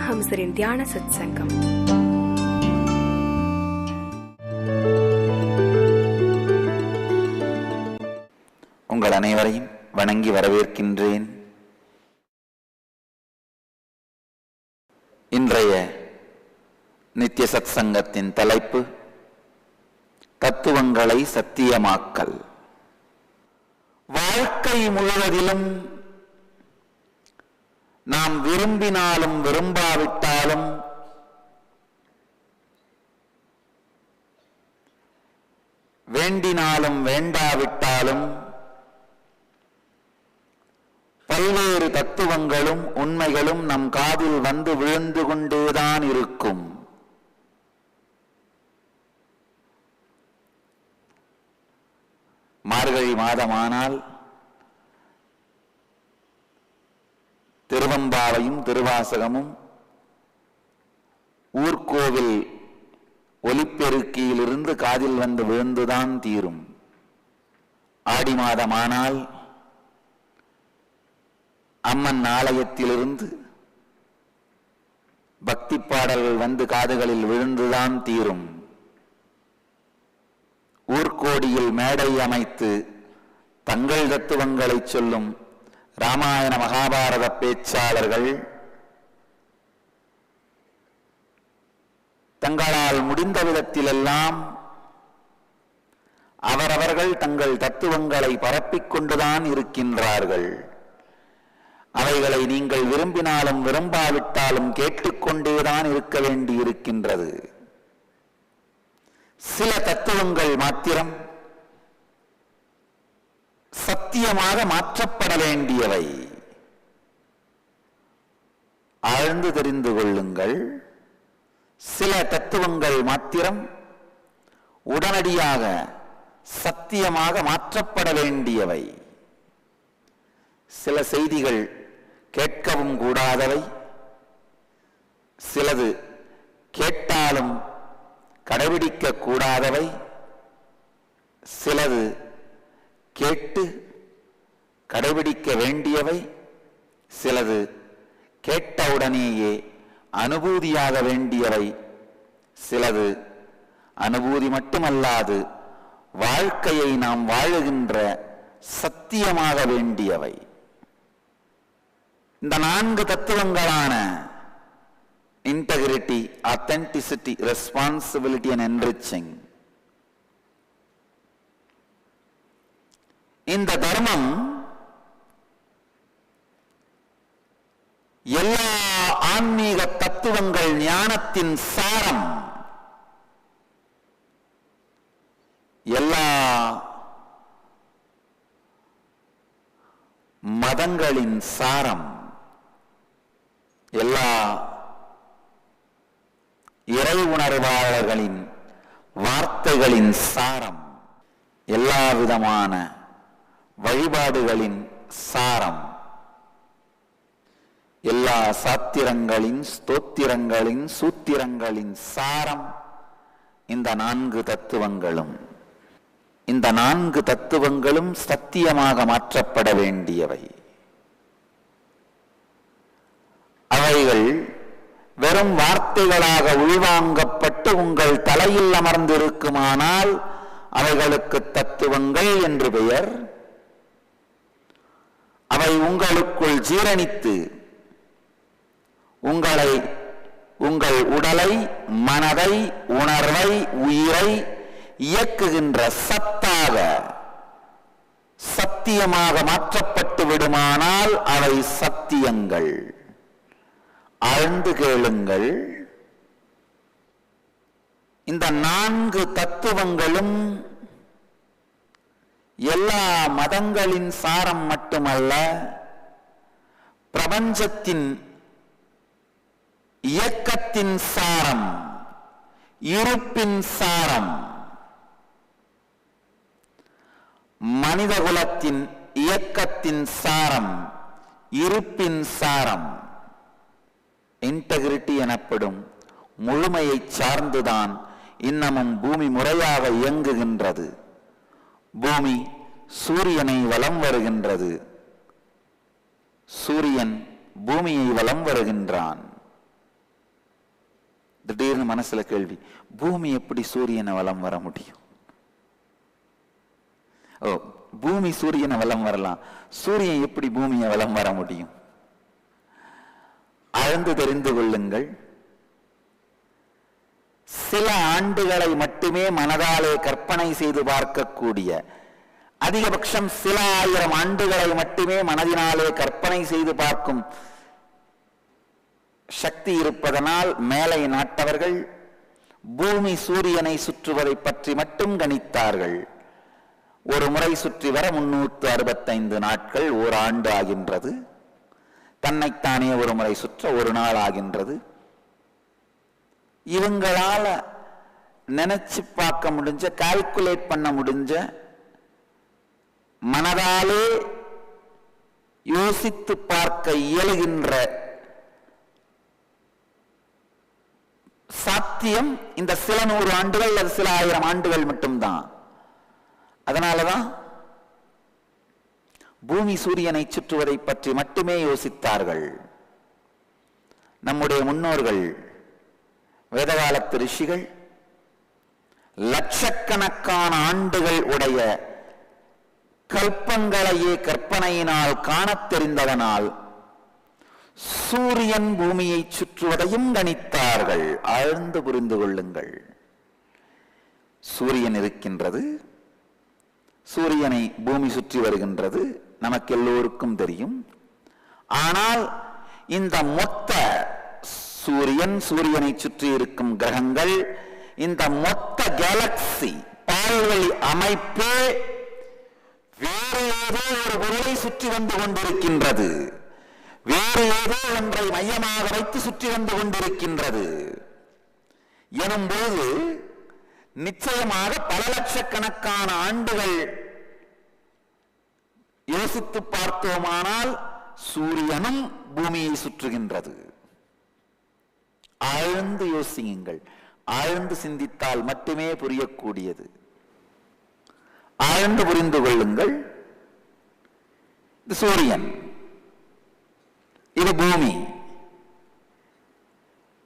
பரமஹம்சரின் தியான சத்சங்கம். உங்கள் அனைவரையும் வணங்கி வரவேற்கின்றேன். இன்றைய நித்திய சத்சங்கத்தின் தலைப்பு தத்துவங்களை சத்தியமாக்கல். வாழ்க்கை முழுவதிலும் நாம் விரும்பினாலும் விரும்பாவிட்டாலும் வேண்டினாலும் வேண்டாவிட்டாலும் பல்வேறு தத்துவங்களும் உண்மைகளும் நம் காதில் வந்து விழுந்து கொண்டேதான் இருக்கும். மார்கழி மாதமானால் திருவம்பாவையும் திருவாசகமும் ஊர்கோவில் ஒலிப்பெருக்கியிலிருந்து காதில் வந்து விழுந்துதான் தீரும். ஆடி மாதமானால் அம்மன் ஆலயத்திலிருந்து பக்தி பாடல்கள் வந்து காதுகளில் விழுந்துதான் தீரும். ஊர்கோடியில் மேடை அமைத்து தங்கள் தத்துவங்களை சொல்லும் ராமாயண மகாபாரத பேச்சாளர்கள் தங்களால் முடிந்த விதத்திலெல்லாம் அவரவர்கள் தங்கள் தத்துவங்களை பரப்பிக் கொண்டுதான் இருக்கின்றார்கள். அவைகளை நீங்கள் விரும்பினாலும் விரும்பாவிட்டாலும் கேட்டுக்கொண்டேதான் இருக்க வேண்டி இருக்கின்றது. சில தத்துவங்கள் மாத்திரம் சத்தியமாக மாற்றப்பட வேண்டியவை. ஆழ்ந்து தெரிந்து கொள்ளுங்கள். சில தத்துவங்கள் மாத்திரம் உடனடியாக சத்தியமாக மாற்றப்பட வேண்டியவை. சில செய்திகள் கேட்கவும் கூடாதவை, சிலது கேட்டாலும் கடைபிடிக்க கூடாதவை, சிலது கேட்டு கடைபிடிக்க வேண்டியவை, சிலது கேட்டவுடனேயே அனுபூதியாக வேண்டியவை, சிலது அனுபூதி மட்டுமல்லாது வாழ்க்கையை நாம் வாழுகின்ற சத்தியமாக வேண்டியவை. இந்த 4 தத்துவங்களான integrity, authenticity, responsibility and enriching. இந்த தர்மம் எல்லா ஆன்மீக தத்துவங்கள் ஞானத்தின் சாரம், எல்லா மதங்களின் சாரம், எல்லா இறை உணர்வாளர்களின் வார்த்தைகளின் சாரம், எல்லா விதமான வழிபாடுகளின் சாரம், எல்லா சாத்திரங்களின் ஸ்தோத்திரங்களின் சூத்திரங்களின் சாரம் இந்த 4 தத்துவங்களும். இந்த 4 தத்துவங்களும் சத்தியமாக மாற்றப்பட வேண்டியவை. அவைகள் வெறும் வார்த்தைகளாக உள்வாங்கப்பட்டு உங்கள் தலையில் அமர்ந்திருக்குமானால் அவைகளுக்கு தத்துவங்கள் என்று பெயர். அவை உங்களுக்குள் ஜீரணித்து உங்கள் உடலை, மனதை, உணர்வை, உயிரை இயக்குகின்ற சத்தாக சத்தியமாக மாற்றப்பட்டு விடுமானால் அவை சத்தியங்கள். ஆழ்ந்து கேளுங்கள். இந்த 4 தத்துவங்களும் எல்லா மதங்களின் சாரம் மட்டுமல்ல, பிரபஞ்சத்தின் இயக்கத்தின் சாரம், இருப்பின் சாரம், மனிதகுலத்தின் இயக்கத்தின் சாரம், இருப்பின் சாரம். இன்டெகிரிட்டி எனப்படும் முழுமையை சார்ந்துதான் இன்னமும் பூமி முறையாக இயங்குகின்றது. பூமி சூரியனை வலம் வருகின்றது. சூரியன் பூமியை வலம் வருகின்றான். திடீர்னு மனசுல கேள்வி, பூமி எப்படி சூரியனை வலம் வர முடியும்? பூமி சூரியனை வலம் வரலாம், சூரியன் எப்படி பூமியை வலம் வர முடியும்? ஆழ்ந்து தெரிந்து கொள்ளுங்கள். சில ஆண்டுகளை மட்டுமே மனதாலே கற்பனை செய்து பார்க்கக்கூடிய, அதிகபட்சம் சில ஆயிரம் ஆண்டுகளை மட்டுமே மனதினாலே கற்பனை செய்து பார்க்கும் சக்தி இருப்பதனால் மேலை நாட்டவர்கள் பூமி சூரியனை சுற்றுவதை பற்றி மட்டும் கணித்தார்கள். ஒரு முறை சுற்றி வர 365 நாட்கள், ஓராண்டு ஆகின்றது. தன்னைத்தானே ஒரு முறை சுற்ற ஒரு நாள் ஆகின்றது. இவங்களால நினைச்சு பார்க்க முடிஞ்ச, கால்குலேட் பண்ண முடிஞ்ச, மனதாலே யோசித்து பார்க்க இயலுகின்ற சாத்தியம் இந்த சில 100 ஆண்டுகள் அல்லது சில 1000 ஆண்டுகள் மட்டும்தான். அதனாலதான் பூமி சூரியனை சுற்றுவதை பற்றி மட்டுமே யோசித்தார்கள். நம்முடைய முன்னோர்கள், வேதகாலத்து ரிஷிகள் லட்சக்கணக்கான ஆண்டுகள் உடைய கல்பங்களையே கற்பனையினால் காணத் தெரிந்ததனால் சூரியன் பூமியை சுற்றுவதையும் கணித்தார்கள். ஆழ்ந்து புரிந்து கொள்ளுங்கள். சூரியன் இருக்கின்றது, சூரியனை பூமி சுற்றி வருகின்றது, நமக்கு எல்லோருக்கும் தெரியும். ஆனால் இந்த மொத்த சூரியன், சூரியனை சுற்றி இருக்கும் கிரகங்கள், இந்த மொத்த கேலக்சி பால்வெளி அமைப்பு வேறு ஏதோ ஒரு பொருளை சுற்றி வந்து கொண்டிருக்கின்றது. வேறு ஏதோ ஒன்றை மையமாக வைத்து சுற்றி வந்து கொண்டிருக்கின்றது எனும்போது நிச்சயமாக பல லட்சக்கணக்கான ஆண்டுகள் யோசித்து பார்த்தோமானால் சூரியனும் பூமியை சுற்றுகின்றது. ஆழ்ந்து யோசியுங்கள். ஆழ்ந்து சிந்தித்தால் மட்டுமே புரியக்கூடியது. ஆழ்ந்து புரிந்து கொள்ளுங்கள். இது சூரியன், இது பூமி.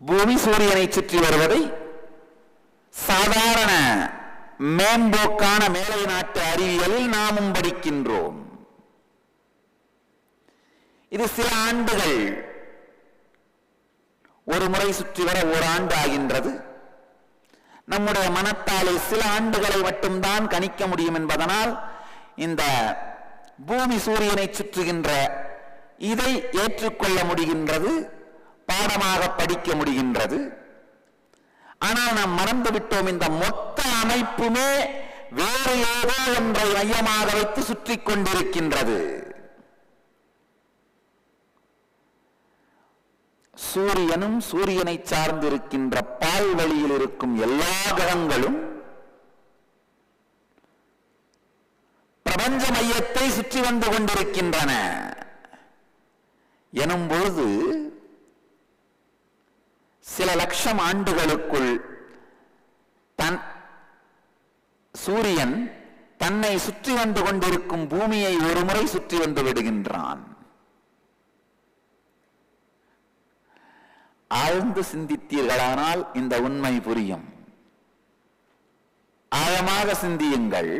பூமி சூரியனை சுற்றி வருவதை சாதாரண மேம்போக்கான மேலை நாட்டு அறிவியலில் நாமும் படிக்கின்றோம். இது சில ஆண்டுகள், ஒரு முறை சுற்றி வர ஓராண்டு ஆகின்றது. நம்முடைய மனத்தாலே சில ஆண்டுகளை மட்டும்தான் கணிக்க முடியும் என்பதனால் இந்த பூமி சூரியனை சுற்றுகின்ற இதை ஏற்றுக்கொள்ள முடிகின்றது, பாடமாக படிக்க முடிகின்றது. ஆனால் நாம் மறந்து விட்டோம், இந்த மொத்த அமைப்புமே வேறு ஏதோ ஒன்றை மையமாக வைத்து சுற்றி கொண்டிருக்கின்றது. சூரியனும் சூரியனை சார்ந்திருக்கின்ற பால்வெளியில் இருக்கும் எல்லா கிரகங்களும் பிரபஞ்ச மையத்தை சுற்றி வந்து கொண்டிருக்கின்றன எனும்போது சில லட்சம் ஆண்டுகளுக்குள் சூரியன் தன்னை சுற்றி வந்து கொண்டிருக்கும் பூமியை ஒரு முறை சுற்றி வந்து விடுகின்றான். ஆழ்ந்து சிந்தித்தீர்களானால் இந்த உண்மை புரியும். ஆழமாக சிந்தியுங்கள்.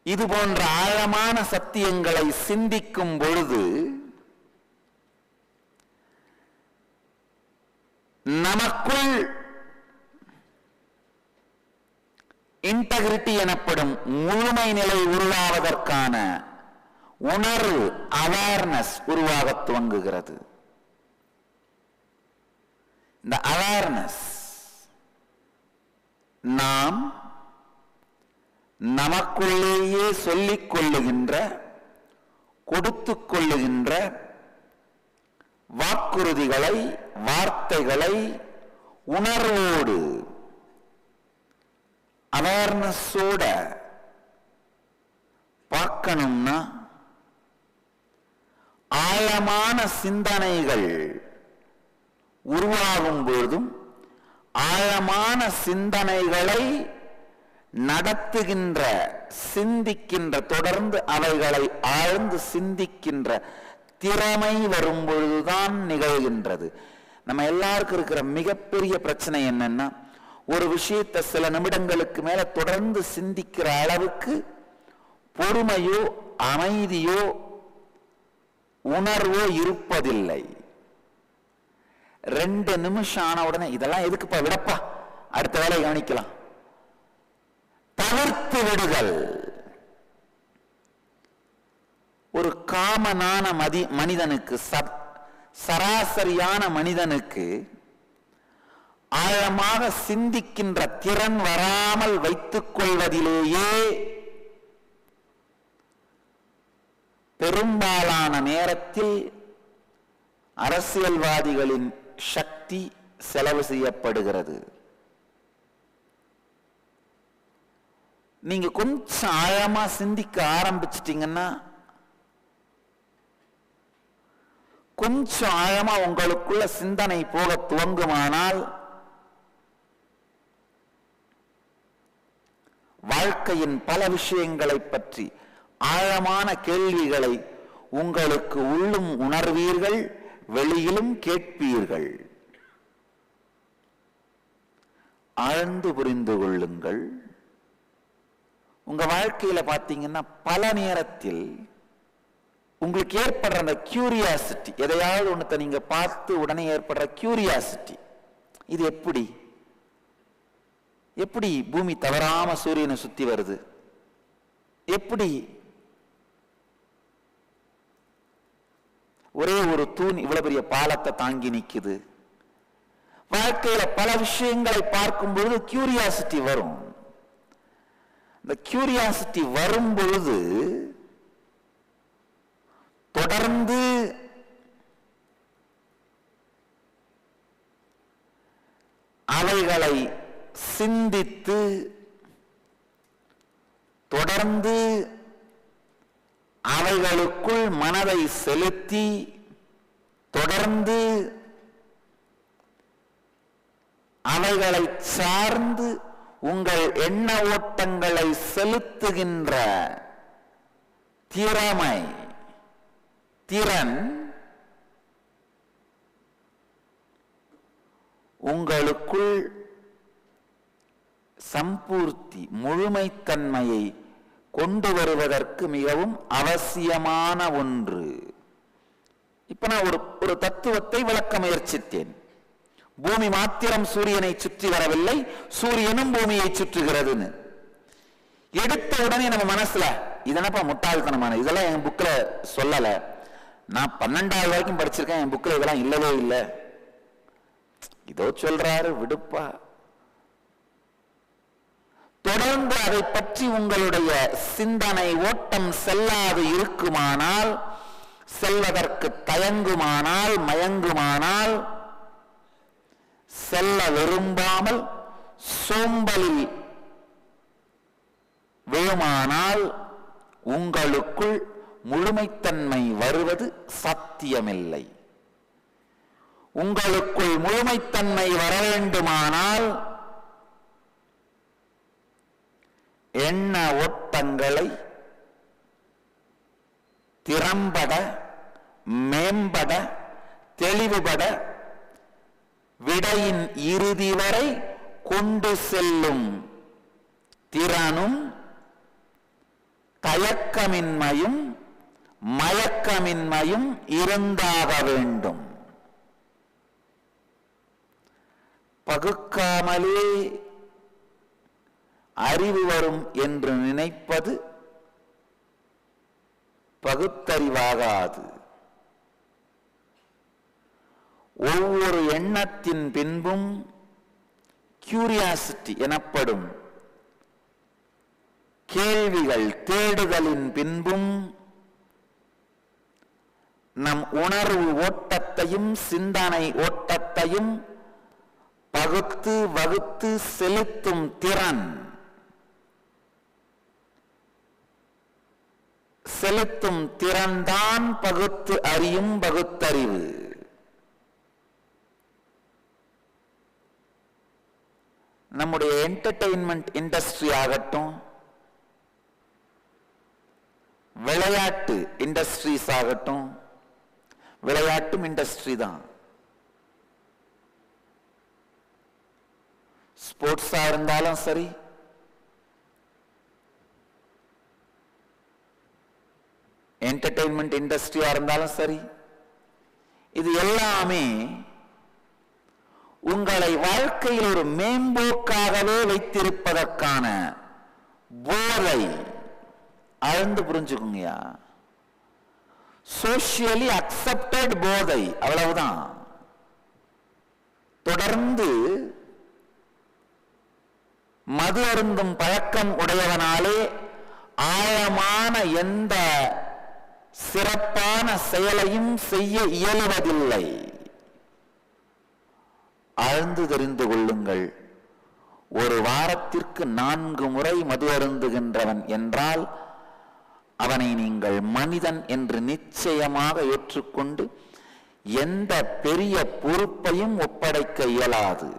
இது போன்ற ஆழமான சத்தியங்களை சிந்திக்கும் பொழுது நமக்குள் இன்டெகிரிட்டி எனப்படும் முழுமை நிலை உருவாவதற்கான உணர்வு, அவேர்னஸ் உருவாக துவங்குகிறது. இந்த அவேர்னஸ் நாம் நமக்குள்ளேயே சொல்லிக் கொள்ளுகின்ற, கொடுத்துக் கொள்ளுகின்ற வாக்குறுதிகளை, வார்த்தைகளை உணர்வோடு அவேர்னஸோட பார்க்கணும்னா ஆழமான சிந்தனைகள் உருவாகும் பொழுதும் ஆழமான சிந்தனைகளை நடத்துகின்ற, சிந்திக்கின்ற, தொடர்ந்து அவைகளை ஆழ்ந்து சிந்திக்கின்ற திறமை வரும்பொழுதுதான் நிகழ்கின்றது. நம்ம எல்லாருக்கும் இருக்கிற மிகப்பெரிய பிரச்சனை என்னன்னா, ஒரு விஷயத்தை சில நிமிடங்களுக்கு மேல தொடர்ந்து சிந்திக்கிற அளவுக்கு பொறுமையோ அமைதியோ உணர்வோ இருப்பதில்லை. 2 நிமிஷம் ஆன உடனே இதெல்லாம் எதுக்குப்பா, விடப்பா, அடுத்த வேலையை கவனிக்கலாம், தவிர்த்து விடுதல். ஒரு காமனான மனிதனுக்கு, சராசரியான மனிதனுக்கு ஆழமாக சிந்திக்கின்ற திறன் வராமல் வைத்துக் கொள்வதிலேயே பெரும்பாலான நேரத்தில் அரசியல்வாதிகளின் சக்தி செலவு செய்யப்படுகிறது. நீங்க கொஞ்சம் ஆழமா சிந்திக்க ஆரம்பிச்சிட்டீங்கன்னா, கொஞ்சம் ஆழமா உங்களுக்குள்ள சிந்தனை போக துவங்குமானால், வாழ்க்கையின் பல விஷயங்களை பற்றி ஆழமான கேள்விகளை உங்களுக்கு உள்ளும் உணர்வீர்கள், வெளியிலும் கேட்பீர்கள். ஆழ்ந்து புரிந்து கொள்ளுங்கள். உங்க வாழ்க்கையில பாத்தீங்கன்னா பல நேரத்தில் உங்களுக்கு ஏற்படுற அந்த கியூரியாசிட்டி, எதையாவது ஒன்றத்தை நீங்க பார்த்து உடனே ஏற்படுற கியூரியாசிட்டி, இது எப்படி பூமி தவறாம சூரியனை சுத்தி வருது, எப்படி ஒரே ஒரு தூண் இவ்வளவு பெரிய பாலத்தை தாங்கி நிக்குது. வாழ்க்கையில பல விஷயங்களை பார்க்கும் பொழுது கியூரியாசிட்டி வரும். இந்த கியூரியாசிட்டி வரும் பொழுது தொடர்ந்து அவைகளை சிந்தித்து, தொடர்ந்து அவைகளுக்குள் மனதை செலுத்தி, தொடர்ந்து அவைகளை சார்ந்து உங்கள் எண்ண ஓட்டங்களை செலுத்துகின்ற திறன் உங்களுக்குள் சம்பூர்த்தி, முழுமைத்தன்மையை கொண்டு வருவதற்கு மிகவும் அவசியமான ஒன்று. இப்ப நான் ஒரு தத்துவத்தை விளக்க முயற்சித்தேன். பூமி மாத்திரம் சூரியனை சுற்றி வரவில்லை, சூரியனும் பூமியை சுற்றுகிறதுன்னு எடுத்த உடனே நம்ம மனசுல இதனப்பா முட்டாள்தனமான, இதெல்லாம் என் புக்ல சொல்லல, நான் 12வது வரைக்கும் படிச்சிருக்கேன், என் புக்ல இதெல்லாம் இல்லவே இல்லை, இதோ சொல்றாரு விடுப்பா. தொடர்ந்து அதை பற்றி உங்களுடைய சிந்தனை ஓட்டம் செல்லாது இருக்குமானால், செல்வதற்கு தயங்குமானால், மயங்குமானால், செல்ல விரும்பாமல் சோம்பலில் விழுமானால், உங்களுக்குள் முழுமைத்தன்மை வருவது சத்தியமில்லை. உங்களுக்குள் முழுமைத்தன்மை வர வேண்டுமானால் எண்ண ஓட்டங்களை திறம்பட, மேம்பட, தெளிவுபட, விடையின் இறுதி வரை கொண்டு செல்லும் திறனும் தயக்கமின்மையும் மயக்கமின்மையும் இருந்தாக வேண்டும். பகுக்காமலே அறிவு வரும் என்று நினைப்பது பகுத்தறிவாகாது. ஒவ்வொரு எண்ணத்தின் பின்பும் கியூரியாசிட்டி எனப்படும் கேள்விகள் தேடுதலின் பின்பும் நம் உணர்வு ஓட்டத்தையும் சிந்தனை ஓட்டத்தையும் பகுத்து வகுத்து செலுத்தும் திறன், செலுத்தும் திறன்தான் பகுத்து அறியும் பகுத்தறிவு. நம்முடைய என்டர்டெயின்மெண்ட் இண்டஸ்ட்ரி ஆகட்டும், விளையாட்டு இண்டஸ்ட்ரீஸ் ஆகட்டும், விளையாட்டும் இண்டஸ்ட்ரி தான். ஸ்போர்ட்ஸா இருந்தாலும் சரி, என்டர்டெயின்மெண்ட் இண்டஸ்ட்ரியா இருந்தாலும் சரி, இது எல்லாமே உங்களை வாழ்க்கையில் ஒரு மேம்போக்காகவே வைத்திருப்பதற்கான போதை. ஆழ்ந்து புரிஞ்சுக்குங்கயா. சோஷியலி அக்செப்டட் போதை, அவ்வளவுதான். தொடர்ந்து மது அருந்தும் பழக்கம் உடையவனாலே ஆழமான எந்த சிறப்பான செயலையும் செய்ய இயலுவதில்லை. ஆழ்ந்து தெரிந்து கொள்ளுங்கள். ஒரு வாரத்திற்கு 4 முறை மது அருந்துகின்றவன் என்றால் அவனை நீங்கள் மனிதன் என்று நிச்சயமாக ஏற்றுக்கொண்டு எந்த பெரிய பொறுப்பையும் ஒப்படைக்க இயலாது.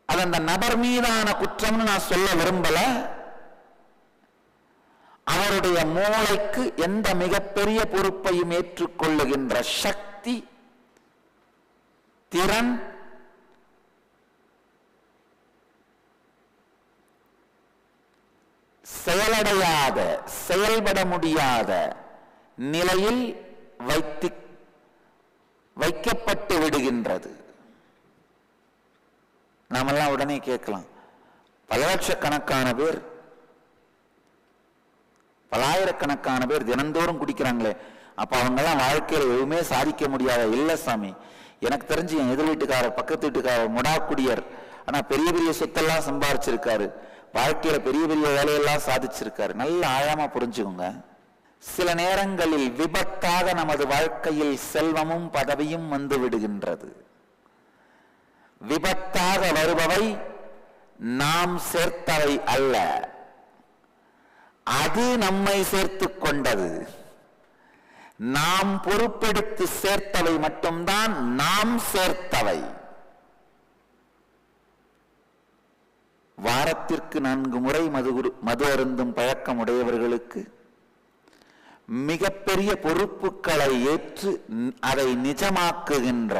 அது அந்த நபர் மீதான குற்றம்னு நான் சொல்ல விரும்பல. அவருடைய மூளைக்கு எந்த மிகப்பெரிய பொறுப்பையும் ஏற்றுக்கொள்ளுகின்ற சக்தி, திறன், செயலடையாத, செயல்பட முடியாத நிலையில் வைக்கப்பட்டு விடுகின்றது. நாமெல்லாம் உடனே கேட்கலாம், பல லட்சக்கணக்கான பேர், பலாயிரக்கணக்கான பேர் தினந்தோறும் குடிக்கிறாங்களே, அப்ப அவங்கெல்லாம் வாழ்க்கையில் எதுவுமே சாதிக்க முடியாத? இல்ல சாமி, எனக்கு தெரிஞ்சு என் எதிர் வீட்டுக்காரர், பக்கத்து வீட்டுக்காரர் முடாக்குடியர், ஆனா பெரிய பெரிய சொத்தெல்லாம் சம்பாதிச்சிருக்காரு, வாழ்க்கையில பெரிய பெரிய வேலையெல்லாம் சாதிச்சிருக்காரு. நல்ல ஆழமா புரிஞ்சுக்கோங்க. சில நேரங்களில் விபத்தாக நமது வாழ்க்கையில் செல்வமும் பதவியும் வந்து விடுகின்றது. விபத்தாக வருபவை நாம் சேர்த்தவை அல்ல, அது நம்மை சேர்த்துக் கொண்டது. நாம் பொறுப்பெடுத்து சேர்த்தவை மட்டும்தான் நாம் சேர்த்தவை. வாரத்திற்கு 4 முறை மது அருந்தும் பழக்கம் உடையவர்களுக்கு மிகப்பெரிய பொறுப்புகளை ஏற்று அதை நிஜமாக்குகின்ற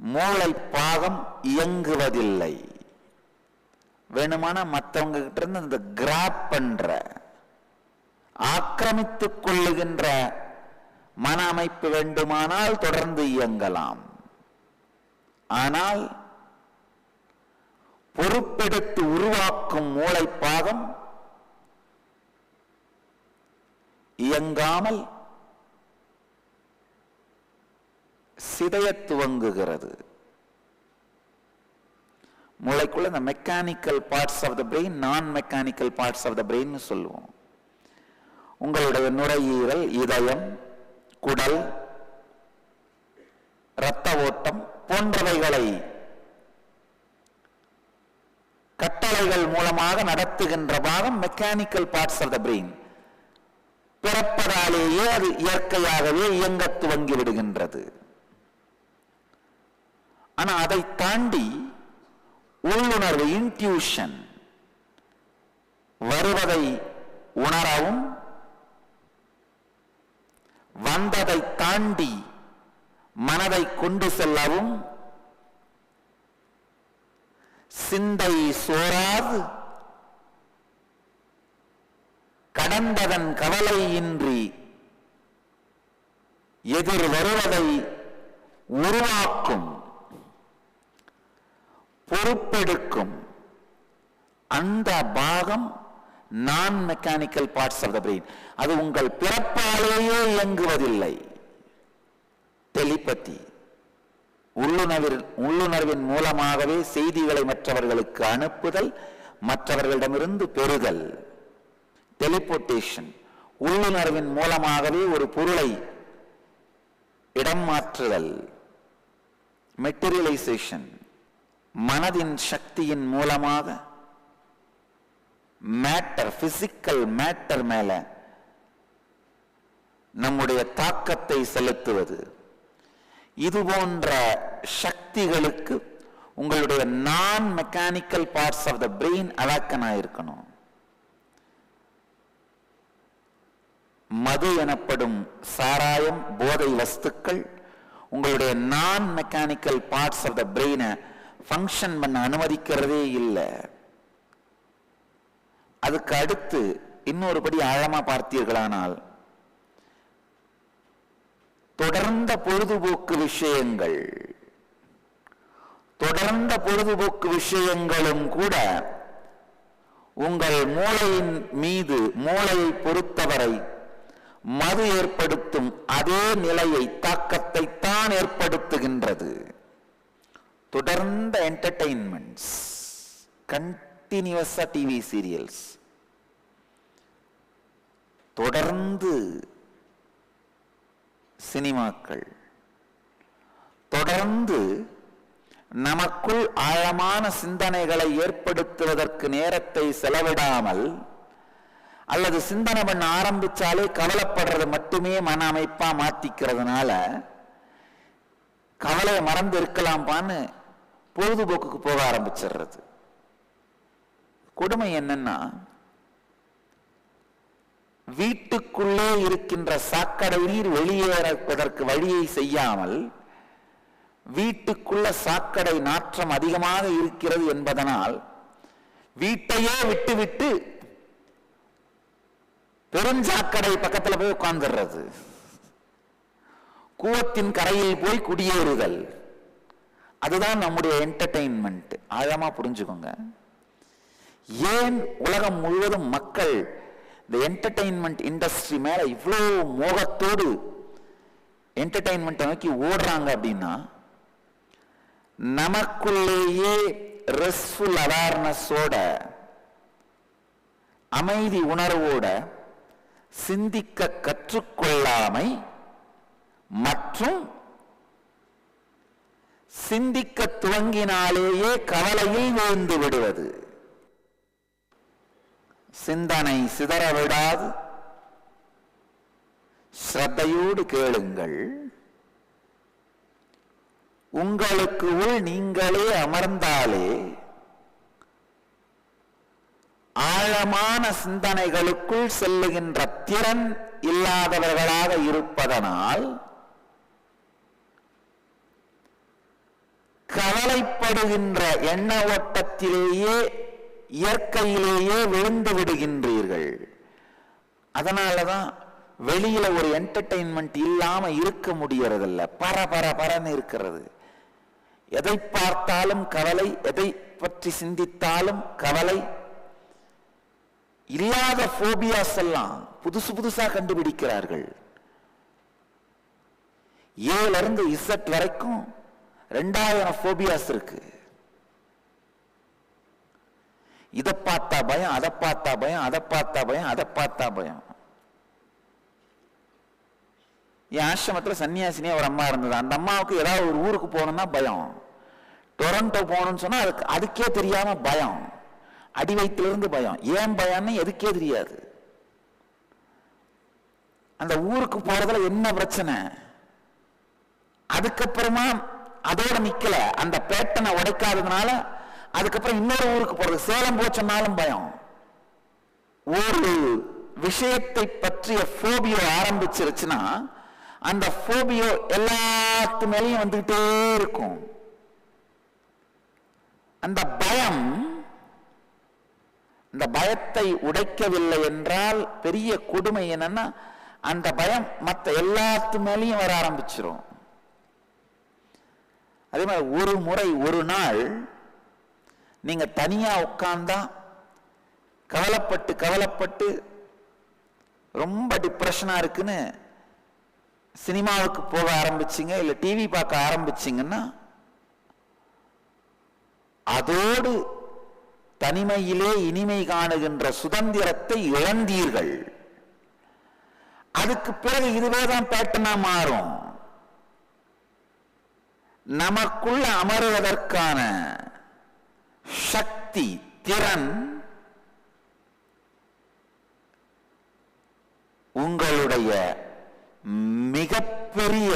மூளை பாகம் இயங்குவதில்லை. வேணுமான மற்றவங்க கிட்ட இருந்து இந்த கிராப் பண்ற, ஆக்கிரமித்துக் கொள்ளுகின்ற மன அமைப்பு வேண்டுமானால் தொடர்ந்து இயங்கலாம். ஆனால் பொறுப்பெடுத்து உருவாக்கும் மூளை பாகம் இயங்காமல் சிதைய துவங்குகிறது. மூளைக்குள்ள இந்த mechanical parts of the brain, நான் mechanical parts of the brain சொல்லுவோம். உங்களுடைய நுரையீரல், இதயம், குடல், இரத்த ஓட்டம் போன்றவைகளை கட்டளைகள் மூலமாக நடத்துகின்ற பாகம் mechanical parts of the brain. பிறப்பதாலேயே அது இயற்கையாகவே இயங்க துவங்கி விடுகின்றது. ஆனா அதை தாண்டி உள்ளுணர்வு, இன்ட்யூஷன் வருவதை உணரவும், வந்ததை தாண்டி மனதை கொண்டு செல்லவும், சிந்தை சோராது கடந்ததன் கவலையின்றி எதிர் வருவதை உருவாக்கும், பொறுப்பெடுக்கும் அந்த பாகம் நான் mechanical parts of the brain. அது உங்கள் பிறப்பாலேயே இயங்குவதில்லை. டெலிபதி, உள்ளுணர்வின் மூலமாகவே செய்திகளை மற்றவர்களுக்கு அனுப்புதல், மற்றவர்களிடமிருந்து பெறுதல். டெலிபோர்டேஷன், உள்ளுணர்வின் மூலமாகவே ஒரு பொருளை இடம் மாற்றுதல். மெட்டீரியலைசேஷன், மனதின் சக்தியின் மூலமாக மேட்டர், பிசிக்கல் மேட்டர் மேல நம்முடைய தாக்கத்தை செலுத்துவது. இது போன்ற சக்திகளுக்கு உங்களுடைய நான் mechanical parts of the brain awaken ஆயிருக்கணும். மது எனப்படும் சாராயம், போதை வஸ்துக்கள் உங்களுடைய நான் மெக்கானிக்கல் பார்ட்ஸ் ஆஃப் த பிரெயினை ஃபங்க்ஷன் பண்ண அனுமதிக்கிறதே இல்லை. அதுக்கு அடுத்து இன்னொரு படி ஆழமா பார்த்தீர்களானால், தொடர்ந்த பொழுதுபோக்கு விஷயங்களும் கூட உங்கள் மூளையை பொறுத்தவரை மது ஏற்படுத்தும் அதே நிலையை, தாக்கத்தை தான் ஏற்படுத்துகின்றது. தொடர்ந்த என்டர்டெயின்மெண்ட்ஸ், கண்டினியூஸா டிவி சீரியல்ஸ், தொடர்ந்து சினிமாக்கள், தொடர்ந்து நமக்குள் ஆழமான சிந்தனைகளை ஏற்படுத்துவதற்கு நேரத்தை செலவிடாமல், அல்லது சிந்தனை பண்ண ஆரம்பிச்சாலே கவலைப்படுறது மட்டுமே மன அமைப்பா மாத்திக்கிறதுனால கவலையை மறந்து இருக்கலாம்பான்னு பொழுதுபோக்குக்கு போக ஆரம்பிச்சிடுறது. கொடுமை என்னன்னா, வீட்டுக்குள்ளே இருக்கின்ற சாக்கடை நீர் வெளியேறப்பதற்கு வழியை செய்யாமல், வீட்டுக்குள்ள சாக்கடை நாற்றம் அதிகமாக இருக்கிறது என்பதனால் வீட்டையே விட்டு பெருஞ்சாக்கடை பக்கத்தில் போய் உட்கார்ந்துடுறது, கூவத்தின் கரையில் போய் குடியேறுதல். அதுதான் நம்முடைய என்டர்டெயின்மெண்ட். ஆழமா புரிஞ்சுக்கோங்க. ஏன் உலகம் முழுவதும் மக்கள் இந்த என்டர்டெயின்மெண்ட் இண்டஸ்ட்ரி மேல இவ்வளவு மோகத்தோடு என்டர்டெயின்மெண்ட் நோக்கி ஓடுறாங்க அப்படின்னா, நமக்குள்ளேயே ரெஸ்ட்ஃபுல் அவேர்னஸோட, அமைதி உணர்வோட சிந்திக்க கற்றுக்கொள்ளாமை மற்றும் சிந்திக்க துவங்கினாலேயே கவலையில் விழுந்து விடுவது. சிந்தனை சிதறவிடாது ஸ்ரத்தையோடு கேளுங்கள். உங்களுக்கு உள் நீங்களே அமர்ந்தாலே ஆழமான சிந்தனைகளுக்குள் செல்லுகின்ற திறன் இல்லாதவர்களாக இருப்பதனால் கவலைப்படுகின்ற எண்ண ஓட்டத்திலேயே இயற்கையிலேயே விழுந்து விடுகின்றீர்கள். அதனாலதான் வெளியில ஒரு என்டர்டெயின்மெண்ட் இல்லாம இருக்க முடியறதில்ல. பரபரன்னு இருக்கிறது. எதை பார்த்தாலும் கவலை, எதை பற்றி சிந்தித்தாலும் கவலை. இல்லாத போபியாஸ் எல்லாம் புதுசா கண்டுபிடிக்கிறார்கள். ஏல இருந்து இசட் வரைக்கும் 2000 போபியாஸ் இருக்கு. இதை பார்த்தா பயம், அதை பார்த்தா பயம், அதை பார்த்தா பயம், அதை பார்த்தா பயம். என் ஆசிரமத்தில் சன்னியாசினியா ஒரு அம்மா இருந்தது. அந்த அம்மாவுக்கு ஏதாவது ஒரு ஊருக்கு போகணும்னா பயம். டொரண்டோ போகணும்னு சொன்னா அதுக்கே தெரியாம பயம். அடி வயிற்றிலிருந்து பயம். ஏன் பயம்னு எதுக்கே தெரியாது. அந்த ஊருக்கு போறதுல என்ன பிரச்சனை? அதுக்கப்புறமா அதோட நிக்கல, அந்த பேட்டனை உடைக்காததுனால அதுக்கப்புறம் இன்னொரு ஊருக்கு போறது. சேலம் போச்சோன்னாலும் பயம். ஒரு விஷயத்தை பற்றிய போபியோ ஆரம்பிச்சிருச்சுன்னா அந்த போபியோ எல்லாத்து மேலையும் வந்துகிட்டே இருக்கும். அந்த பயம், இந்த பயத்தை உடைக்கவில்லை என்றால் பெரிய கொடுமை என்னன்னா, அந்த பயம் மற்ற எல்லாத்து மேலையும் வர ஆரம்பிச்சிடும். அதே மாதிரி ஒரு முறை ஒரு நாள் நீங்க தனியா உட்கார்ந்தா கவலைப்பட்டு ரொம்ப டிப்ரெஷனா இருக்குன்னு சினிமாவுக்கு போக ஆரம்பிச்சிங்க, இல்ல டிவி பார்க்க ஆரம்பிச்சிங்கன்னா அதோடு தனிமையிலே இனிமை காணுகின்ற சுதந்திரத்தை இழந்தீர்கள். அதுக்கு பிறகு இதுவேதான் பேட்டனா மாறும். நமக்குள்ள அமருவதற்கான சக்தி, திறன் உங்களுடைய மிகப்பெரிய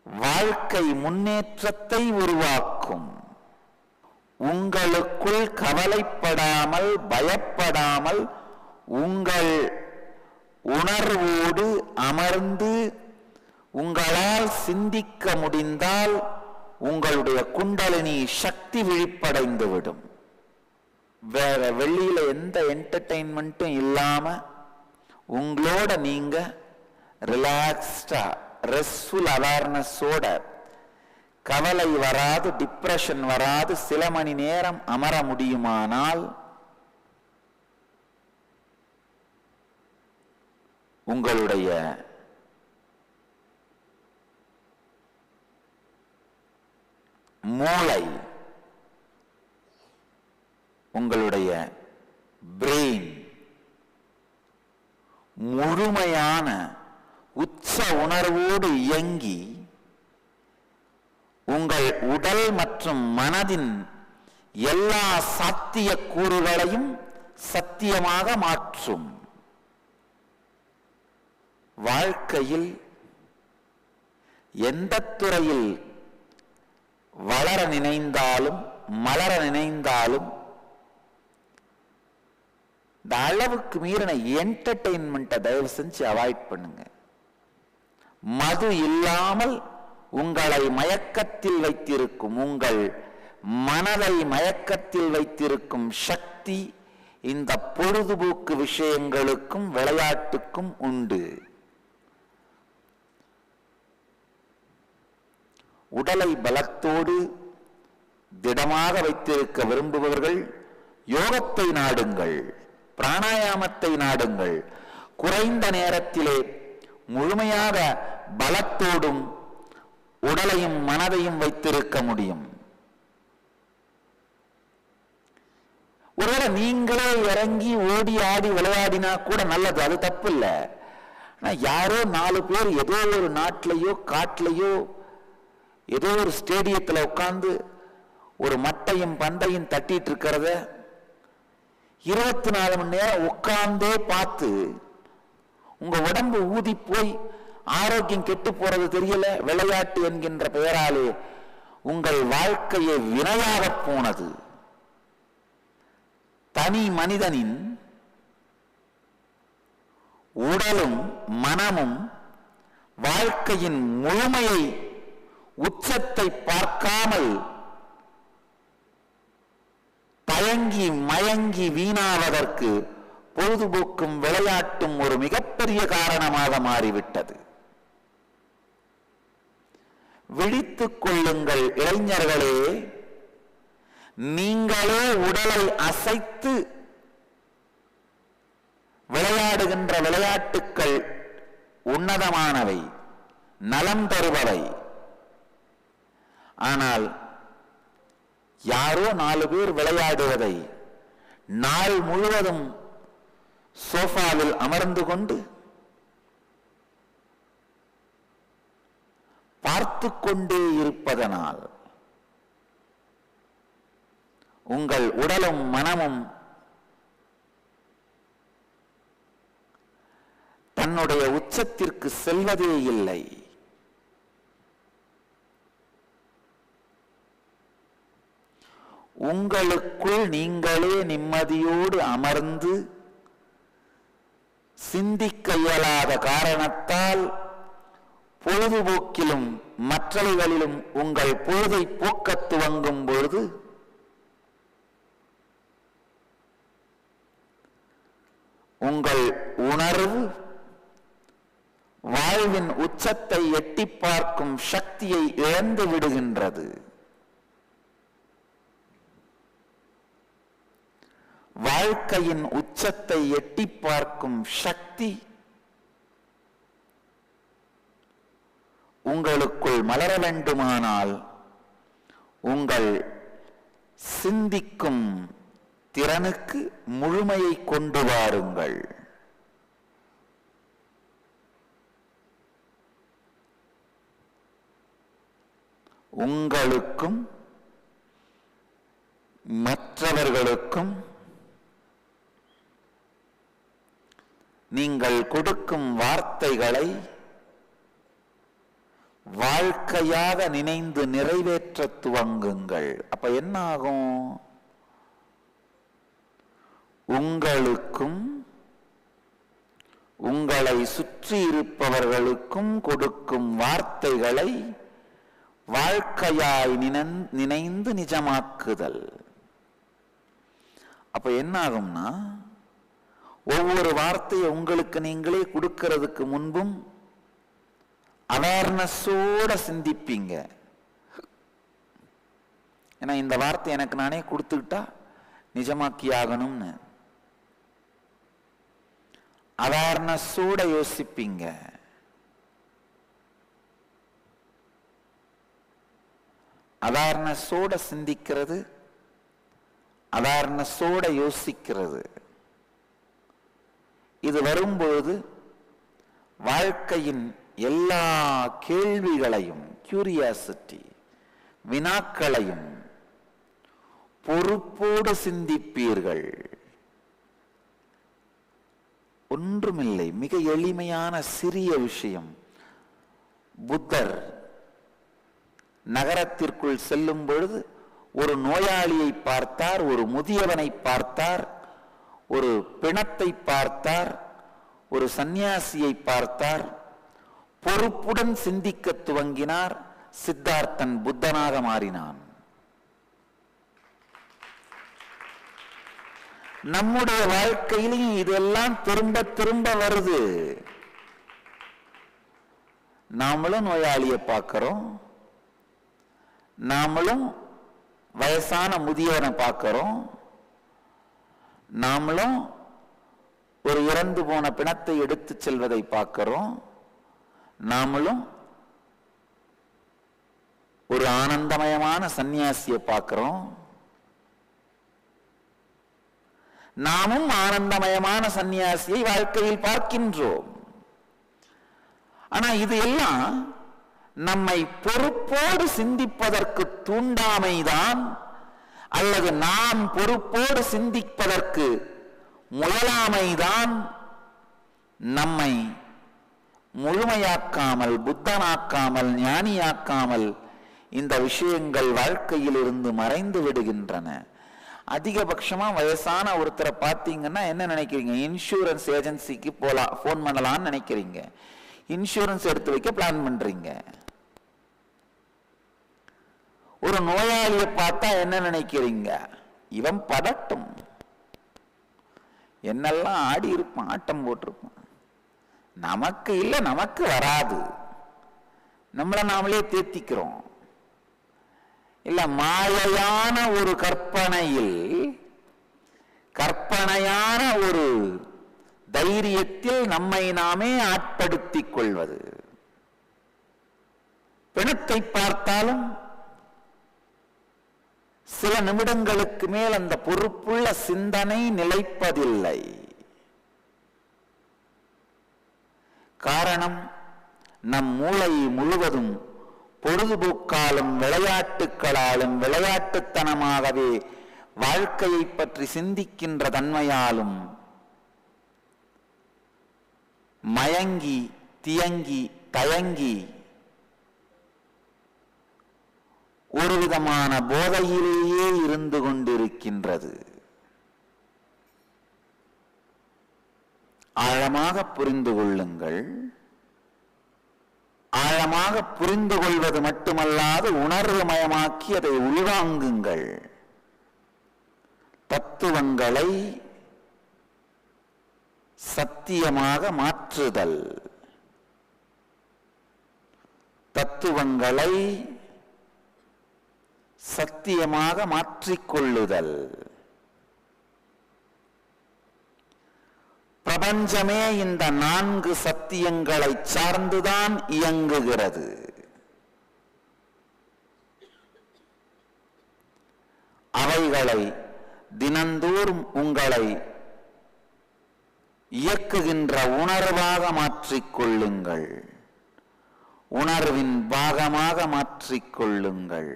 வாழ்க்கை முன்னேற்றத்தை உருவாக்கும். உங்களுக்குள் கவலைப்படாமல், பயப்படாமல், உங்கள் உணர்வோடு அமர்ந்து உங்களால் சிந்திக்க முடிந்தால் உங்களுடைய குண்டலினி சக்தி விழிப்படைந்து விடும். வேற வெளியில எந்த என்டர்டெயின்மெண்ட்டும் இல்லாம உங்களோட நீங்க ரிலாக்ஸ்டா ரெஸ்ட்ஃபுல் அவேர்னஸோட கவலை வராது, டிப்ரெஷன் வராது சில மணி நேரம் அமர முடியுமானால் உங்களுடைய மூளை, உங்களுடைய பிரெயின் முழுமையான உச்ச உணர்வோடு இயங்கி உங்கள் உடல் மற்றும் மனதின் எல்லா சாத்திய கூறுகளையும் சத்தியமாக மாற்றும். வாழ்க்கையில் எந்த துறையில் வளர நினைந்தாலும் மலர நினைந்தாலும் இந்த அளவுக்கு மீறின என்டர்டெயின்மெண்ட்டை தயவு செஞ்சு அவாய்ட் பண்ணுங்க. மது இல்லாமல் உங்களை மயக்கத்தில் வைத்திருக்கும், உங்கள் மனதை மயக்கத்தில் வைத்திருக்கும் சக்தி இந்த பொழுதுபோக்கு விஷயங்களுக்கும் விளையாட்டுக்கும் உண்டு. உடலை பலத்தோடு திடமாக வைத்திருக்க விரும்புபவர்கள் யோகத்தை நாடுங்கள், பிராணாயாமத்தை நாடுங்கள். குறைந்த நேரத்திலே முழுமையாக பலத்தோடும் உடலையும் மனதையும் வைத்திருக்க முடியும். ஒருவேளை நீங்களே இறங்கி ஓடி ஆடி விளையாடினா கூட நல்லது, அது தப்பு இல்லை. ஆனா யாரோ 4 பேர் ஏதோ ஒரு நாட்டிலேயோ காட்டிலேயோ ஏதோ ஒரு ஸ்டேடியத்தில் உட்கார்ந்து ஒரு மட்டையும் பந்தையும் தட்டிட்டு இருக்கிறத 24 மணி நேரம் உட்கார்ந்தே பார்த்து உங்க உடம்பு ஊதி போய் ஆரோக்கியம் கெட்டு போறது தெரியல. விளையாட்டு என்கின்ற பெயராலே உங்கள் வாழ்க்கையை வினையாக போனது. தனி மனிதனின் உடலும் மனமும் வாழ்க்கையின் முழுமையை உச்சத்தை பார்க்காமல் தயங்கி மயங்கி வீணாவதற்கு பொழுதுபோக்கும் விளையாட்டும் ஒரு மிகப்பெரிய காரணமாக மாறிவிட்டது. விழித்துக் கொள்ளுங்கள் இளைஞர்களே, நீங்களே உடலை அசைத்து விளையாடுகின்ற விளையாட்டுக்கள் உன்னதமானவை, நலம் தருபவை. ஆனால் யாரோ 4 பேர் விளையாடுவதை நாள் முழுவதும் சோஃபாவில் அமர்ந்து கொண்டு பார்த்து கொண்டே இருப்பதனால் உங்கள் உடலும் மனமும் தன்னுடைய உச்சத்திற்கு செல்வதே இல்லை. உங்களுக்குள் நீங்களே நிம்மதியோடு அமர்ந்து சிந்திக்க இயலாத காரணத்தால் பொழுதுபோக்கிலும் மற்றவைகளிலும் உங்கள் பொழுதை போக்க துவங்கும் பொழுது உங்கள் உணர்வு வாழ்வின் உச்சத்தை எட்டி பார்க்கும் சக்தியை இழந்து விடுகின்றது. வாழ்க்கையின் உச்சத்தை எட்டி பார்க்கும் சக்தி உங்களுக்குள் மலர வேண்டுமானால் உங்கள் சிந்திக்கும் திறனுக்கு முழுமையை கொண்டு வாருங்கள். உங்களுக்கும் மற்றவர்களுக்கும் நீங்கள் கொடுக்கும் வார்த்தைகளை வாழ்க்கையாக நினைந்து நிறைவேற்ற துவங்குங்கள். அப்ப என்ன ஆகும்? உங்களுக்கும் உங்களை சுற்றி இருப்பவர்களுக்கும் கொடுக்கும் வார்த்தைகளை வாழ்க்கையாய் நினைந்து நிஜமாக்குதல். அப்ப என்ன ஆகும்னா, ஒவ்வொரு வார்த்தையை உங்களுக்கு நீங்களே கொடுக்கிறதுக்கு முன்பும் அவேர்னஸோட சிந்திப்பீங்க. ஏன்னா இந்த வார்த்தை எனக்கு நானே கொடுத்துக்கிட்டா நிஜமாக்கி ஆகணும்னு அவேர்னஸோட யோசிப்பீங்க. அவேர்னஸோட சிந்திக்கிறது, அவேர்னஸோட யோசிக்கிறது, இது வரும்பொழுது வாழ்க்கையின் எல்லா கேள்விகளையும், கியூரியாசிட்டி, வினாக்களையும் பொறுப்போடு சிந்திப்பீர்கள். ஒன்றுமில்லை, மிக எளிமையான சிறிய விஷயம். புத்தர் நகரத்திற்குள் செல்லும் பொழுது ஒரு நோயாளியை பார்த்தார், ஒரு முதியவனை பார்த்தார், ஒரு பிணத்தை பார்த்தார், ஒரு சந்நியாசியை பார்த்தார். பொறுப்புடன் சிந்திக்க துவங்கினார். சித்தார்த்தன் புத்தனாக மாறினான். நம்முடைய வாழ்க்கையிலும் இதெல்லாம் திரும்ப திரும்ப வருது. நாமளும் நோயாளியை பார்க்கிறோம், நாமளும் வயசான முதியவனை பார்க்கிறோம், நாமளும் ஒரு இறந்து போன பிணத்தை எடுத்து செல்வதை பார்க்கிறோம், நாமளும் ஒரு ஆனந்தமயமான சன்னியாசியை பார்க்கிறோம். நாமும் ஆனந்தமயமான சன்னியாசியை வாழ்க்கையில் பார்க்கின்றோம். ஆனா இது எல்லாம் நம்மை பொறுப்போடு சிந்திப்பதற்கு தூண்டாமைதான், அல்லது நாம் பொறுப்போடு சிந்திப்பதற்கு முயலாமைதான் நம்மை முழுமையாக்காமல், புத்தனாக்காமல், ஞானியாக்காமல் இந்த விஷயங்கள் வாழ்க்கையில் இருந்து மறைந்து விடுகின்றன. அதிகபட்சமா வயசான ஒருத்தரை பார்த்தீங்கன்னா என்ன நினைக்கிறீங்க? இன்சூரன்ஸ் ஏஜென்சிக்கு போன் பண்ணலாம்னு நினைக்கிறீங்க, இன்சூரன்ஸ் எடுத்து வைக்க பிளான் பண்றீங்க. ஒரு நோயாளியை பார்த்தா என்ன நினைக்கிறீங்க? இவன் படட்டும், என்னெல்லாம் ஆடி இருப்பான், ஆட்டம் போட்டிருப்பான், நமக்கு இல்லை, நமக்கு வராது, நம்மளை நாமளே தேத்திக்கிறோம். இல்ல, மாயையான ஒரு கற்பனையில், கற்பனையான ஒரு தைரியத்தில் நம்மை நாமே ஆட்படுத்திக் கொள்வது. பிணத்தை பார்த்தாலும் சில நிமிடங்களுக்கு மேல் அந்த பொறுப்புள்ள சிந்தனை நிலைப்பதில்லை. காரணம், நம் மூளை முழுவதும் பொழுதுபோக்காலும் விளையாட்டுக்களாலும் விளையாட்டுத்தனமாகவே வாழ்க்கையை பற்றி சிந்திக்கின்ற தன்மையாலும் மயங்கி தியங்கி தயங்கி ஒரு விதமான போதையிலேயே இருந்து கொண்டிருக்கின்றது. ஆழமாக புரிந்து கொள்ளுங்கள். ஆழமாக புரிந்து கொள்வது மட்டுமல்லாது உணர்வு மயமாக்கி அதை உள்வாங்குங்கள். தத்துவங்களை சத்தியமாக மாற்றுதல், தத்துவங்களை சத்தியமாக மாற்றிக்கொள்ளுதல். பிரபஞ்சமே இந்த 4 சத்தியங்களை சார்ந்துதான் இயங்குகிறது. அவைகளை தினந்தோறும் உங்களை இயக்குகின்ற உணர்வாக மாற்றிக்கொள்ளுங்கள், உணர்வின் பாகமாக மாற்றிக்கொள்ளுங்கள்.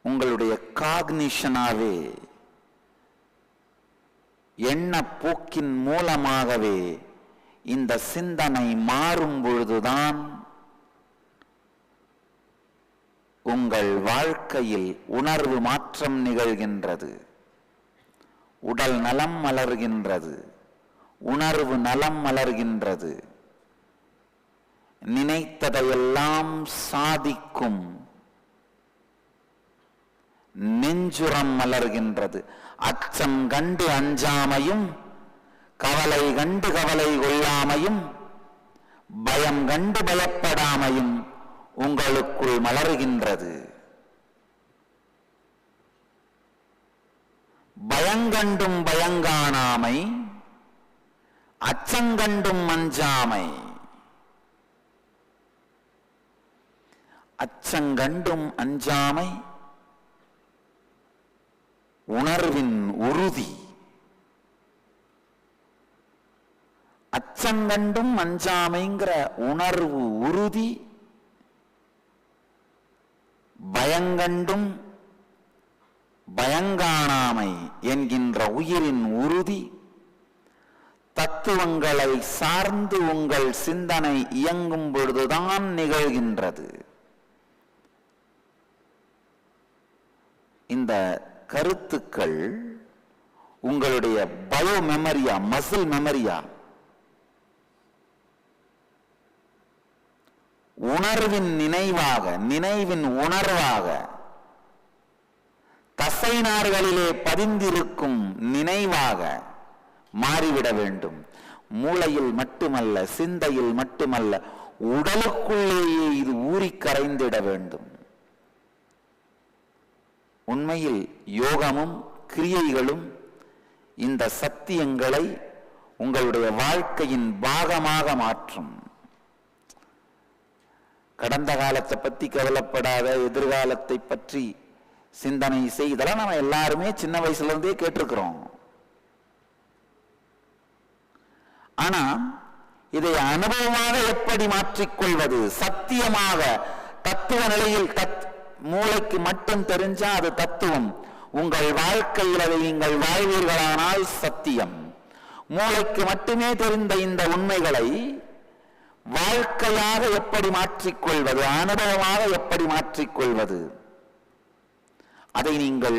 உங்களுடைய காக்னிஷனாவே, எண்ணப்போக்கின் மூலமாகவே இந்த சிந்தனை மாறும் பொழுதுதான் உங்கள் வாழ்க்கையில் உணர்வு மாற்றம் நிகழ்கின்றது. உடல் நலம் மலர்கின்றது, உணர்வு நலம் மலர்கின்றது, நினைத்ததையெல்லாம் சாதிக்கும் நெஞ்சுரம் மலர்கின்றது. அச்சம் கண்டு அஞ்சாமையும், கவலை கண்டு கவலை கொள்ளாமையும், பயம் கண்டு பயப்படாமையும் உங்களுக்குள் மலர்கின்றது. பயங்கண்டும் பயங்கானாமை, அச்சங்கண்டும் அஞ்சாமை. அச்சங்கண்டும் அஞ்சாமை உணர்வின் உறுதி. அச்சங்கண்டும் அஞ்சாமைங்கிற உணர்வு உறுதி, பயங்கண்டும் பயங்கானாமை என்கின்ற உயிரின் உறுதி தத்துவங்களை சார்ந்து உங்கள் சிந்தனை இயங்கும் பொழுதுதான் நிகழ்கின்றது. இந்த கருத்துக்கள் உங்களுடைய பயோ மெமரியா, மசில் மெமரியா, உணர்வின் நினைவாக, நினைவின் உணர்வாக, தசை நார்களிலே பதிந்திருக்கும் நினைவாக மாறிவிட வேண்டும். மூளையில் மட்டுமல்ல, சிந்தையில் மட்டுமல்ல, உடலுக்குள்ளேயே இது ஊறி கரைந்திட வேண்டும். உண்மையில் யோகமும் கிரியைகளும் இந்த சத்தியங்களை உங்களுடைய வாழ்க்கையின் பாகமாக மாற்றும். கடந்த காலத்தை பற்றி கவலைப்படாத, எதிர்காலத்தை பற்றி சிந்தனை செய், இதெல்லாம் நம்ம எல்லாருமே சின்ன வயசுல இருந்தே கேட்டிருக்கிறோம். ஆனா இதை அனுபவமாக எப்படி மாற்றிக்கொள்வது? சத்தியமாக தத்துவ நிலையில் மூளைக்கு மட்டும் தெரிஞ்சா அது தத்துவம். உங்கள் வாழ்க்கையில் அதை நீங்கள் வாழ்வீர்களானால் சத்தியம். மூளைக்கு மட்டுமே தெரிந்த இந்த உண்மைகளை வாழ்க்கையாக எப்படி மாற்றிக்கொள்வது, அனுபவமாக எப்படி மாற்றிக்கொள்வது? அதை நீங்கள்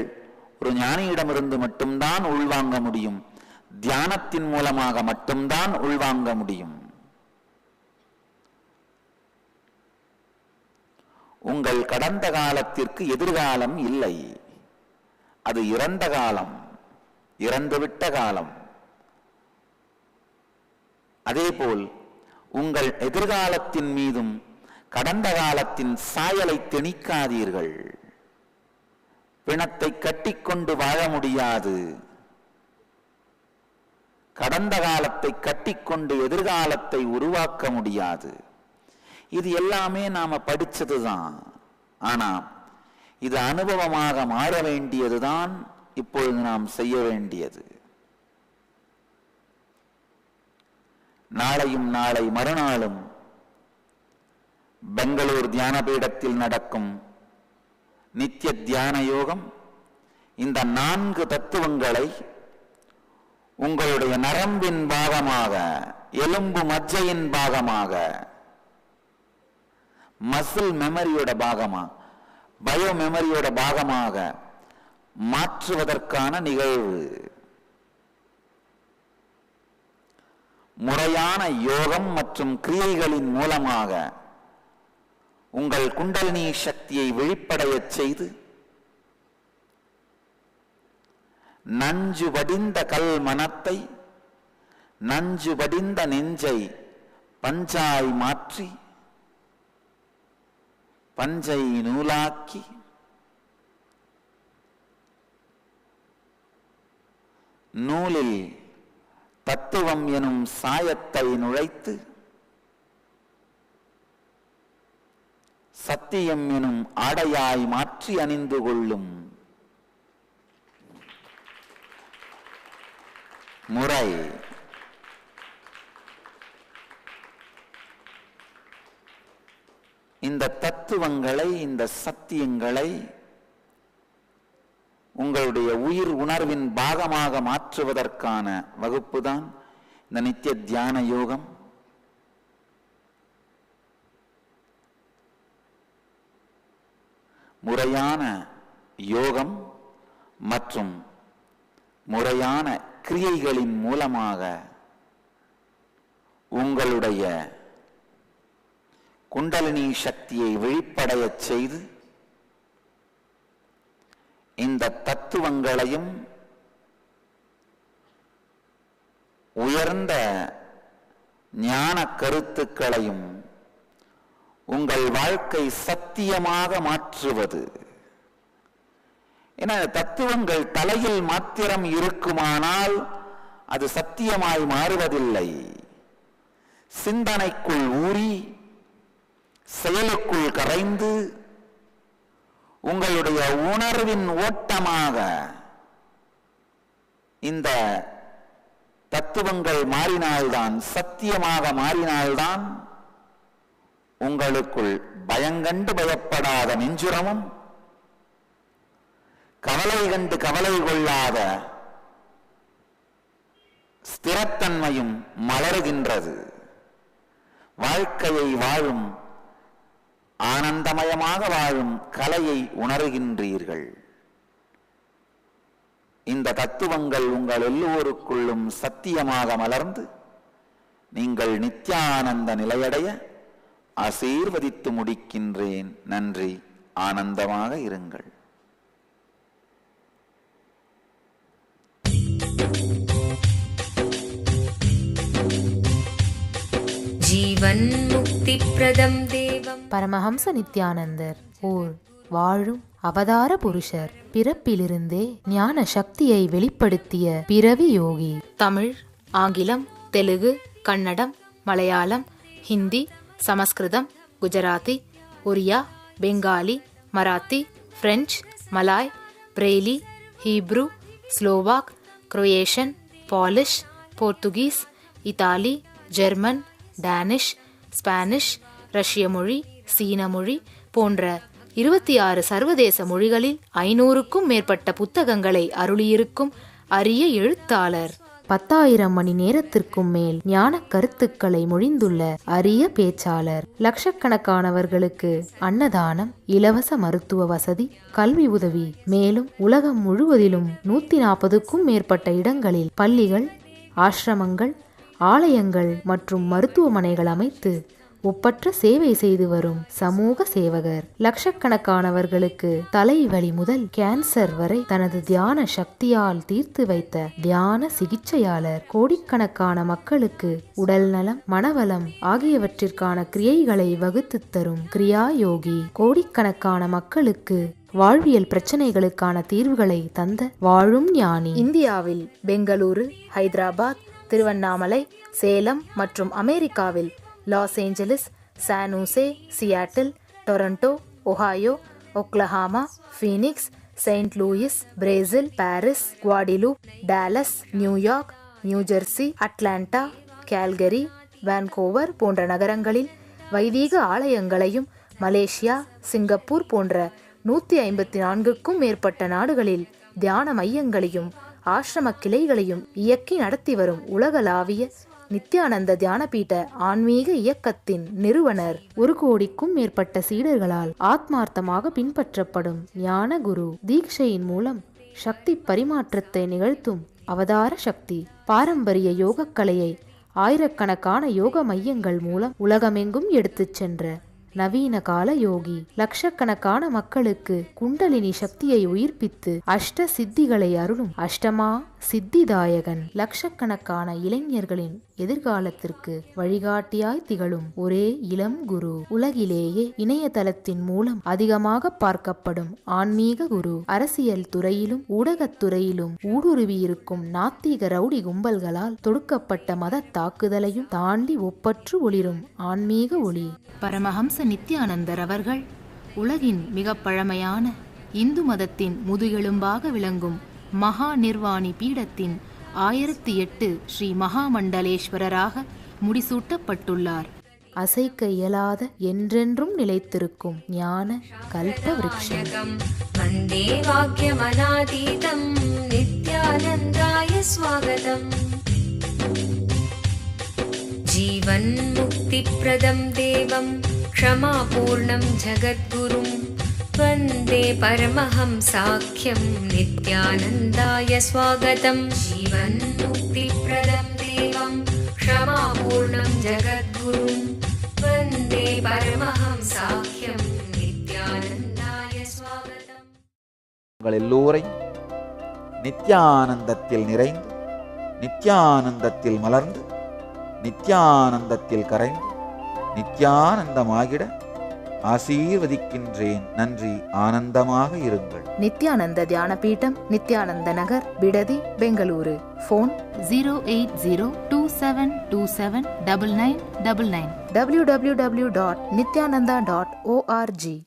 ஒரு ஞானியிடமிருந்து மட்டும்தான் உள்வாங்க முடியும். தியானத்தின் மூலமாக மட்டும்தான் உள்வாங்க முடியும். உங்கள் கடந்த காலத்திற்கு எதிர்காலம் இல்லை. அது இறந்த காலம், இறந்துவிட்ட காலம். அதேபோல் உங்கள் எதிர்காலத்தின் மீதும் கடந்த காலத்தின் சாயலை திணிக்காதீர்கள். பிணத்தை கட்டிக்கொண்டு வாழ முடியாது. கடந்த காலத்தை கட்டிக்கொண்டு எதிர்காலத்தை உருவாக்க முடியாது. இது எல்லாமே நாம படிச்சதுதான். ஆனா இது அனுபவமாக மாற வேண்டியதுதான் இப்பொழுது நாம் செய்ய வேண்டியது. நாளையும் நாளை மறுநாளும் பெங்களூர் தியான பீடத்தில் நடக்கும் நித்திய தியான யோகம் இந்த 4 தத்துவங்களை உங்களுடைய நரம்பின் பாகமாக, எலும்பு மஜ்ஜையின் பாகமாக, மசில் மெமரியோட பாகமா, பயோ மெமரியோட பாகமாக மாற்றுவதற்கான நிகழ்வு. முறையான யோகம் மற்றும் கிரியைகளின் மூலமாக உங்கள் குண்டலினி சக்தியை வெளிப்படையச் செய்து நஞ்சு வடிந்த கல் மனத்தை, நஞ்சு வடிந்த நெஞ்சை பஞ்சாய் மாற்றி பஞ்சை நூலாக்கி நூலில் தத்துவம் எனும் சாயத்தை நுழைத்து சத்தியம் எனும் ஆடையாய் மாற்றி அணிந்து கொள்ளும் முறை. இந்த தத்துவங்களை, இந்த சத்தியங்களை உங்களுடைய உயிர் உணர்வின் பாகமாக மாற்றுவதற்கான வகுப்புதான் இந்த நித்திய தியான யோகம். முறையான யோகம் மற்றும் முறையான கிரியைகளின் மூலமாக உங்களுடைய குண்டலினி சக்தியை வெளிப்படையச் செய்து இந்த தத்துவங்களையும் உயர்ந்த ஞான கருத்துக்களையும் உங்கள் வாழ்க்கை சத்தியமாக மாற்றுவது. என தத்துவங்கள் தலையில் மாத்திரம் இருக்குமானால் அது சத்தியமாய் மாறுவதில்லை. சிந்தனைக்குள் ஊறி செயலுக்குள் கரைந்து உங்களுடைய உணர்வின் ஓட்டமாக இந்த தத்துவங்கள் மாறினால்தான், சத்தியமாக மாறினால்தான் உங்களுக்குள் பயங்கண்டு பயப்படாத நெஞ்சுரமும் கவலை கண்டு கவலை கொள்ளாத ஸ்திரத்தன்மையும் மலர்கின்றது. வாழ்க்கையை வாழும், ஆனந்தமயமாக வாழும் கலையை உணர்கின்றீர்கள். இந்த தத்துவங்கள் உங்கள் எல்லோருக்குள்ளும் சத்தியமாக மலர்ந்து நீங்கள் நித்யானந்த நிலையடைய ஆசீர்வதித்து முடிக்கின்றேன். நன்றி. ஆனந்தமாக இருங்கள். ஜீவன் முக்தி பிரதம் தேவம். பரமஹம்ச நித்யானந்தர் ஓர் வாழும் அவதார புருஷர். பிறப்பிலிருந்தே ஞான சக்தியை வெளிப்படுத்திய பிறவி யோகி. தமிழ், ஆங்கிலம், தெலுங்கு, கன்னடம், மலையாளம், ஹிந்தி, சமஸ்கிருதம், குஜராத்தி, ஒரியா, பெங்காலி, மராத்தி, பிரெஞ்சு, மலாய், பிரேலி, Hebrew, Slovak, Croatian, Polish, Portuguese, Italy, German, Danish, Spanish, ரஷ்ய மொழி, சீன மொழி போன்ற 26 சர்வதேச மொழிகளில் 500க்கும் மேற்பட்ட புத்தகங்களை அருளியிருக்கும் அரிய எழுத்தாளர். 10,000 மணி நேரத்திற்கும் மேல் ஞான கருத்துக்களை மொழிந்துள்ள அரிய பேச்சாளர். லட்சக்கணக்கானவர்களுக்கு அன்னதானம், இலவச மருத்துவ வசதி, கல்வி உதவி, மேலும் உலகம் முழுவதிலும் 140க்கும் மேற்பட்ட இடங்களில் பள்ளிகள், ஆசிரமங்கள், ஆலயங்கள் மற்றும் மருத்துவமனைகள் அமைத்து ஒப்பற்ற சேவை செய்து வரும் சமூக சேவகர். லட்சக்கணக்கானவர்களுக்கு தலைவலி முதல் கேன்சர் வரை தனது தியான சக்தியால் தீர்த்து வைத்த தியான சிகிச்சையாளர். கோடிக்கணக்கான மக்களுக்கு உடல் நலம், மனவளம் ஆகியவற்றிற்கான கிரியைகளை வகுத்து தரும் கிரியா யோகி. கோடிக்கணக்கான மக்களுக்கு வாழ்வியல் பிரச்சனைகளுக்கான தீர்வுகளை தந்த வாழும் ஞானி. இந்தியாவில் பெங்களூரு, ஹைதராபாத், திருவண்ணாமலை, சேலம் மற்றும் அமெரிக்காவில் Los Angeles, San Jose, Seattle, Toronto, Ohio, Oklahoma, Phoenix, Saint Louis, Brazil, Paris, Guadeloupe, Dallas, New York, New Jersey, Atlanta, Calgary, Vancouver போன்ற நகரங்களில் வைதீக ஆலயங்களையும், மலேசியா, சிங்கப்பூர் போன்ற 154க்கும் மேற்பட்ட நாடுகளில் தியான மையங்களையும் ஆசிரம கிளைகளையும் இயக்கி நடத்தி வரும் உலகளாவிய நித்யானந்த தியானபீட ஆன்மீக இயக்கத்தின் நிறுவனர். 1 கோடிக்கும் மேற்பட்ட சீடர்களால் ஆத்மார்த்தமாக பின்பற்றப்படும் ஞான குரு. தீட்சையின் மூலம் சக்தி பரிமாற்றத்தை நிகழ்த்தும் அவதார சக்தி. பாரம்பரிய யோகக்கலையை ஆயிரக்கணக்கான யோக மையங்கள் மூலம் உலகமெங்கும் எடுத்துச் சென்ற நவீன கால யோகி. லட்சக்கணக்கான மக்களுக்கு குண்டலினி சக்தியை உயிர்ப்பித்து அஷ்ட சித்திகளை அருளும் அஷ்டமா சித்திதாயகன். லட்சக்கணக்கான இளைஞர்களின் எதிர்காலத்திற்கு வழிகாட்டியாய் திகழும் ஒரே இளம் குரு. உலகிலேயே இணையதளத்தின் மூலம் அதிகமாக பார்க்கப்படும் ஆன்மீக குரு. அரசியல் துறையிலும் ஊடகத்துறையிலும் ஊடுருவியிருக்கும் நாத்திக ரவுடி கும்பல்களால் தொடுக்கப்பட்ட மத தாக்குதலையும் தாண்டி ஒப்பற்று ஒளிரும் ஆன்மீக ஒளி. பரமஹம்ச நித்யானந்தர் அவர்கள் உலகின் மிக பழமையான இந்து மதத்தின் முதுகெலும்பாக விளங்கும் மகா நிர்வாணி பீடத்தின் 1008 ஸ்ரீ மகாமண்டலேஸ்வரராக முடிசூட்டப்பட்டுள்ளார். அசைக்க இயலாத என்றென்றும் நிலைத்திருக்கும் ஞான கல்ப விருட்சம். வந்தே வாக்கியமநாதீதம் நித்யானந்தாய ஸ்வாகதம். जीवन् मुक्तिप्रदं देवं क्षमापूर्णं जगद्गुरुं वन्दे परमहंसाख्यं नित्यानन्दाय स्वागतं जीवन्मुक्तिप्रदं देवं क्षमापूर्णं जगद्गुरुं वन्दे परमहंसाख्यं नित्यानन्दाय स्वागतम् உங்கள் எல்லோரையும் நித்யானந்தத்தில் நிறைந்து, நித்யானந்தத்தில் மலர்ந்து, நித்யானந்தத்தில் கரைந்து, நித்யானந்தமாகிட ஆசீர்வதிக்கின்றேன். நன்றி. ஆனந்தமாக இருங்கள். நித்யானந்த தியான பீடம், நித்யானந்த நகர், பிடதி, பெங்களூரு. Phone 08027279999 www.nityananda.org